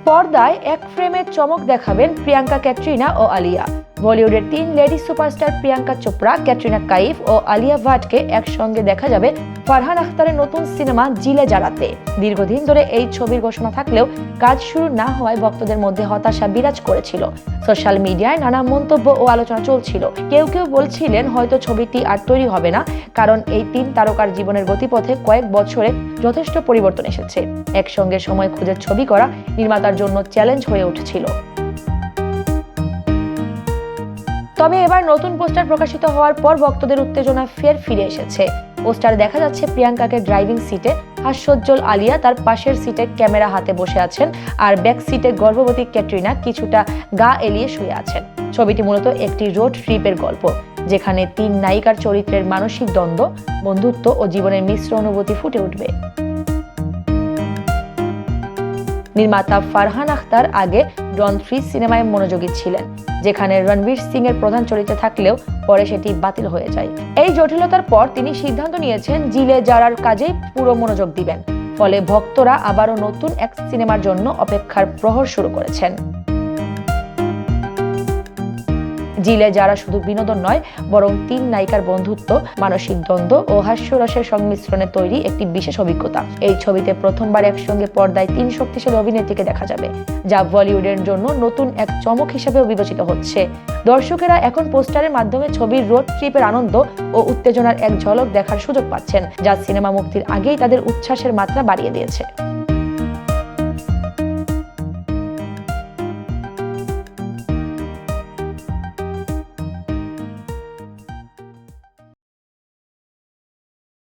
পর্দায় এক ফ্রেমে চমক দেখাবেন প্রিয়াঙ্কা, ক্যাটরিনা ও আলিয়া। বলিউডের 3 লেডি সুপারস্টার প্রিয়াঙ্কা চোপড়া, ক্যাটরিনা কাইফ ও আলিয়া ভাটকে একসঙ্গে দেখা যাবে ফারহান আখতারের নতুন সিনেমা জিলে জারাতে। দীর্ঘদিন ধরে এই ছবির ঘোষণা থাকলেও কাজ শুরু না হওয়ায় ভক্তদের মধ্যে হতাশা বিরাজ করেছিল। সোশ্যাল মিডিয়ায় নানা মন্তব্য ও আলোচনা চলছিল। কেউ কেউ বলছিলেন হয়তো ছবিটি আর তৈরি হবে না, কারণ এই 3 তারকার জীবনের গতিপথে কয়েক বছরে যথেষ্ট পরিবর্তন এসেছে। একসঙ্গে সময় খুঁজে ছবি করা নির্মাতার জন্য চ্যালেঞ্জ হয়ে উঠেছিল। তবে এবার নতুন পোস্টার প্রকাশিত হওয়ার পর ভক্তদের উত্তেজনা ফের ফিরে এসেছে। পোস্টারে দেখা যাচ্ছে প্রিয়াঙ্কাকে ড্রাইভিং সিটে, হাস্যোজ্জ্বল আলিয়া তার পাশের সিটে ক্যামেরা হাতে বসে আছেন, আর ব্যাক সিটে গর্ভবতী ক্যাটরিনা কিছুটা গা এলিয়ে শুয়ে আছেন। ছবিটি মূলত একটি রোড ট্রিপের গল্প, যেখানে 3 নায়িকার চরিত্রের মানসিক দ্বন্দ্ব, বন্ধুত্ব ও জীবনের মিশ্র অনুভূতি ফুটে উঠবে। নির্মাতা ফারহান আখতার আগে ডন 3 সিনেমায় মনোযোগী ছিলেন, যেখানে রণবীর সিং এর প্রধান চরিত্রে থাকলেও পরে সেটি বাতিল হয়ে যায়। এই জটিলতার পর তিনি সিদ্ধান্ত নিয়েছেন জিলে জারার কাজে পুরো মনোযোগ দিবেন। ফলে ভক্তরা আবারও নতুন এক সিনেমার জন্য অপেক্ষার প্রহর শুরু করেছেন। জিলে যারা শুধু বিনোদন নয়, বরং 3 নায়িকার বন্ধুত্ব, মানসিক দ্বন্দ্ব ও হাস্যরসের সংমিশ্রণে তৈরি একটি বিশেষ অভিজ্ঞতা। এই ছবিতে প্রথমবার একসঙ্গে পর্দায় 3 শক্তিশালী অভিনেত্রীকে দেখা যাবে, যা বলিউডের জন্য নতুন এক চমক হিসেবেও বিবেচিত হচ্ছে। দর্শকেরা এখন পোস্টারের মাধ্যমে ছবির রোড ট্রিপের আনন্দ ও উত্তেজনার এক ঝলক দেখার সুযোগ পাচ্ছেন, যা সিনেমা মুক্তির আগেই তাদের উচ্ছ্বাসের মাত্রা বাড়িয়ে দিয়েছে।